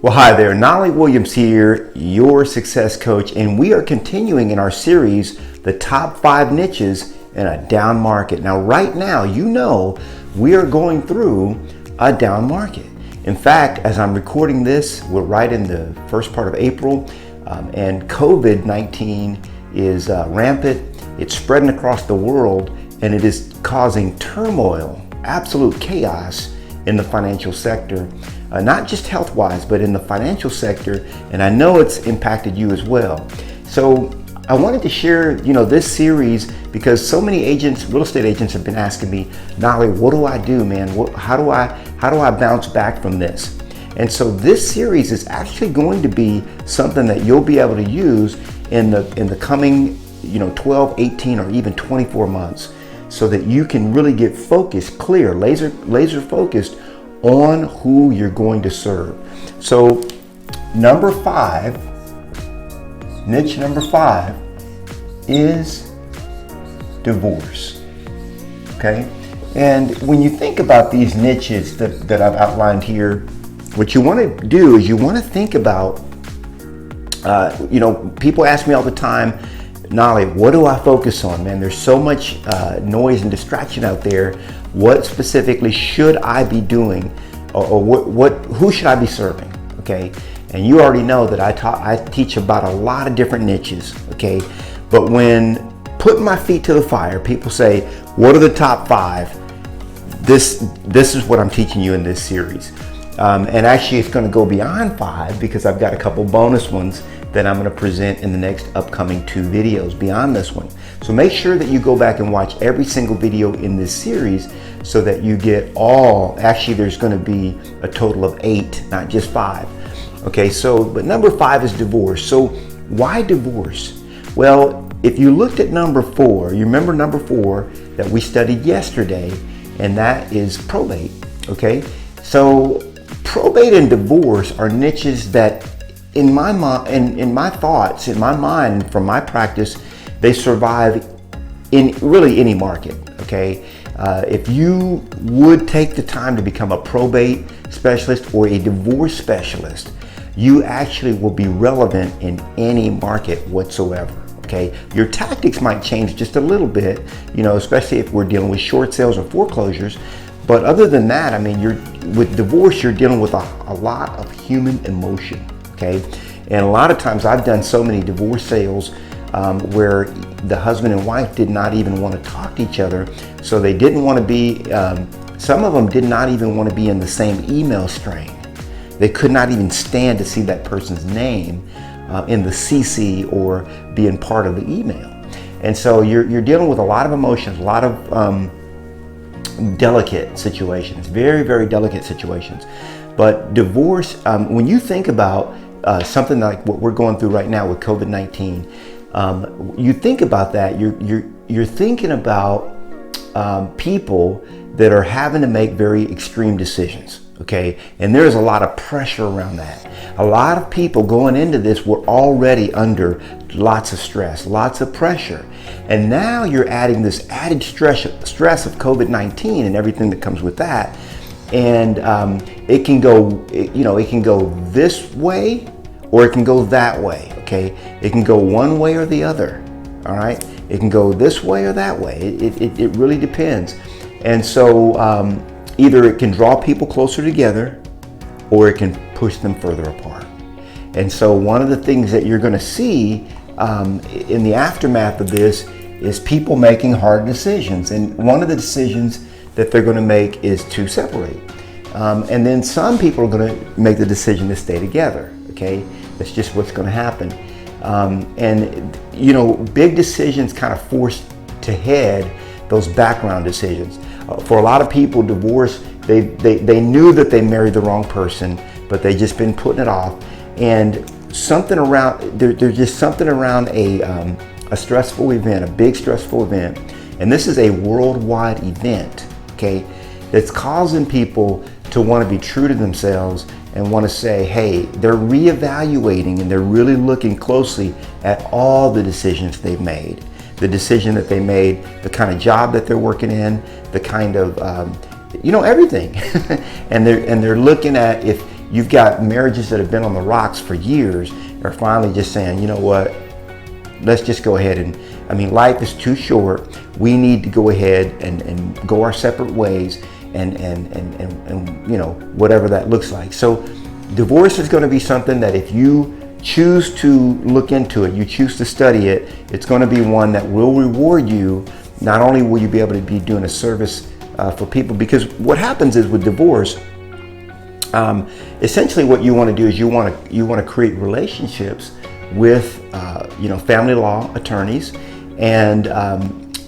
Well, hi there, Knolly Williams here, your success coach, and we are continuing in our series, the top 5 niches in a down market. Now, right now, we are going through a down market. In fact, as I'm recording this, we're right in the first part of April, and COVID-19 is rampant. It's spreading across the world, and it is causing turmoil, absolute chaos in the financial sector. Not just health-wise, but in the financial sector, and I know it's impacted you as well. So I wanted to share, this series because so many agents, real estate agents, have been asking me, Knolly, what do I do, man? How do I bounce back from this? And so this series is actually going to be something that you'll be able to use in the coming, 12, 18, or even 24 months, so that you can really get focused, clear, laser focused on who you're going to serve. So number 5, niche number 5 is divorce. Okay? And when you think about these niches that I've outlined here, what you want to do is you want to think about, people ask me all the time, Knolly, what do I focus on, man? There's so much noise and distraction out there. What specifically should I be doing, or who should I be serving? Okay, and you already know that I teach about a lot of different niches. Okay, but when putting my feet to the fire, people say, "What are the top 5?" This is what I'm teaching you in this series, and actually, it's going to go beyond 5 because I've got a couple bonus ones that I'm going to present in the next upcoming 2 videos beyond this one. So make sure that you go back and watch every single video in this series so that you get actually there's going to be a total of 8, not just 5. Okay, but number 5 is divorce. So why divorce? Well, if you looked at number 4, you remember number 4 that we studied yesterday, and that is probate. Okay, so probate and divorce are niches that in my thoughts, in my mind, from my practice, they survive in really any market. Okay, if you would take the time to become a probate specialist or a divorce specialist, you actually will be relevant in any market whatsoever. Okay, your tactics might change just a little bit, especially if we're dealing with short sales or foreclosures. But other than that, with divorce, you're dealing with a lot of human emotion. Okay, and a lot of times I've done so many divorce sales where the husband and wife did not even want to talk to each other, so they didn't want to be. Some of them did not even want to be in the same email string. They could not even stand to see that person's name in the CC or being part of the email. And so you're dealing with a lot of emotions, a lot of delicate situations, very, very delicate situations. But divorce, when you think about something like what we're going through right now with COVID-19, you think about that, you're thinking about people that are having to make very extreme decisions. Okay, and there's a lot of pressure around that. A lot of people going into this were already under lots of stress, lots of pressure, and now you're adding this added stress of COVID-19 and everything that comes with that. And it can go, it can go this way or it can go that way. Okay, it can go one way or the other. All right, it can go this way or that way. It really depends. And so either it can draw people closer together or it can push them further apart. And so one of the things that you're going to see in the aftermath of this is people making hard decisions. And one of the decisions that they're going to make is to separate. And then some people are going to make the decision to stay together. Okay, that's just what's going to happen. And big decisions kind of force to head those background decisions. For a lot of people, divorce, they knew that they married the wrong person, but they just been putting it off. And there's just something around a stressful event, a big stressful event. And this is a worldwide event, okay, that's causing people to want to be true to themselves and want to say, hey, they're reevaluating and they're really looking closely at all the decisions they've made. The decision that they made, the kind of job that they're working in, the kind of, everything. and they're looking at you've got marriages that have been on the rocks for years are finally just saying, you know what, let's just go ahead and, I mean, life is too short. We need to go ahead and go our separate ways and you know, whatever that looks like. So divorce is going to be something that if you choose to look into it, you choose to study it, it's going to be one that will reward you. Not only will you be able to be doing a service for people, because what happens is with divorce, essentially what you want to do is you want to create relationships with you know, family law attorneys. And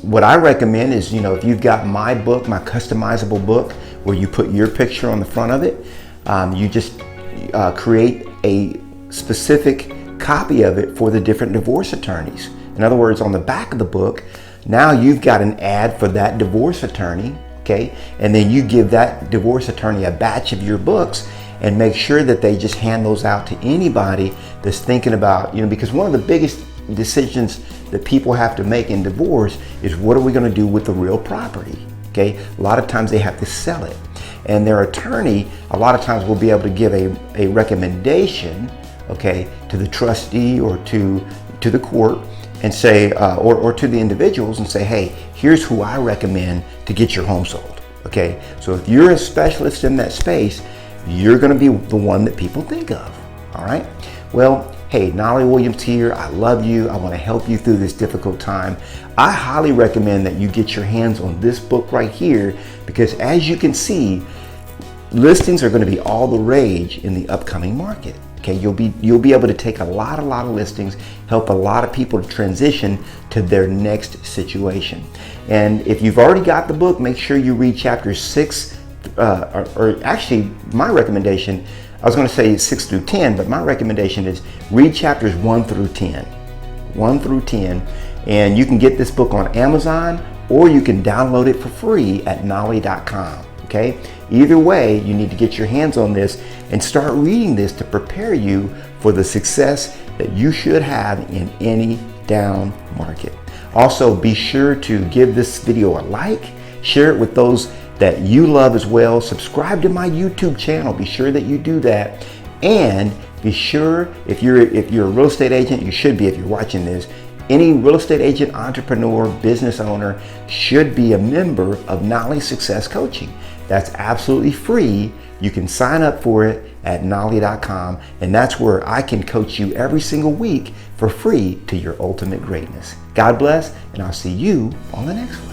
what I recommend is, you know, if you've got my book, my customizable book, where you put your picture on the front of it, you just create a specific copy of it for the different divorce attorneys. In other words, on the back of the book, now you've got an ad for that divorce attorney, okay? And then you give that divorce attorney a batch of your books and make sure that they just hand those out to anybody that's thinking about, you know, because one of the biggest decisions that people have to make in divorce is, what are we going to do with the real property? Okay, a lot of times they have to sell it, and their attorney a lot of times will be able to give a recommendation, okay, to the trustee or to the court, and say, or to the individuals, and say, hey, here's who I recommend to get your home sold. Okay, so if you're a specialist in that space, you're going to be the one that people think of. All right. Well, hey, Knolly Williams here. I love you. I want to help you through this difficult time. I highly recommend that you get your hands on this book right here, because as you can see, listings are going to be all the rage in the upcoming market. Okay, you'll be able to take a lot of listings, help a lot of people to transition to their next situation. And if you've already got the book, make sure you read chapters 6, or actually my recommendation, I was going to say 6 through 10, but my recommendation is read chapters 1 through 10. 1 through 10. And you can get this book on Amazon, or you can download it for free at Knolly.com. Okay? Either way, you need to get your hands on this and start reading this to prepare you for the success that you should have in any down market. Also, be sure to give this video a like, share it with those that you love as well. Subscribe to my YouTube channel. Be sure that you do that. And be sure, if you're a real estate agent, you should be if you're watching this, any real estate agent, entrepreneur, business owner should be a member of Knolly Success Coaching. That's absolutely free. You can sign up for it at Knolly.com, and that's where I can coach you every single week for free to your ultimate greatness. God bless, and I'll see you on the next one.